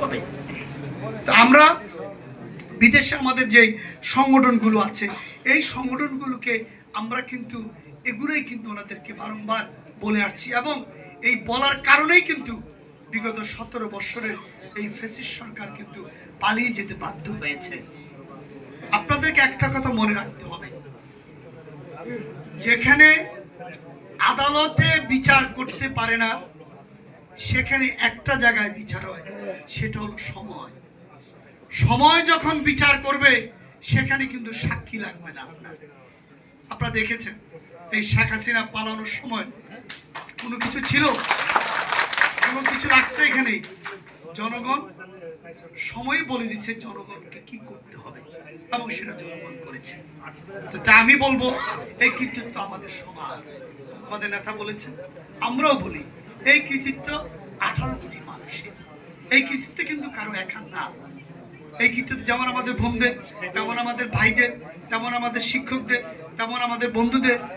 হবে। আমরা বিদেশে আমাদের যে সংগঠনগুলো আছে এই সংগঠনগুলোকে আমরা কিন্তু এগুলোই কিন্তু ওনাদেরকে বারংবার বলে আসছি, এবং এই বলার কারণেই কিন্তু বিগত 17 বছরের এই ফ্যাসিস্ট সরকার কিন্তু পালিয়ে যেতে বাধ্য হয়েছে। আপনাদেরকে একটা কথা মনে রাখতে হবে, যেখানে আদালতে বিচার করতে পারে না সেখানে একটা জায়গায় বিচার হয়, সেটা হলো সময়। সময় যখন বিচার করবে সেখানে কিন্তু সাক্ষী লাগবে না। আপনারা দেখেছেন এই শেখ হাসিনা পালানোর সময় কোনো কিছু ছিল, কোনো কিছু রাখছে এখানে? জনগণ সময় বলে দিচ্ছে জনগণকে কি করতে হবে, এবং সেটা জনগণ করেছে। তা আমি বলবো এই কৃতিত্ব আমাদের সবার, আমাদের নেতা বলেছেন, আমরাও বলি এই কৃতিত্ব 18 কোটি মানুষের। এই কৃতিত্ব কিন্তু কারো একার না। এই কৃতিত্ব যেমন আমাদের বোনদের, তেমন আমাদের ভাইদের, তেমন আমাদের শিক্ষকদের, তেমন আমাদের বন্ধুদের,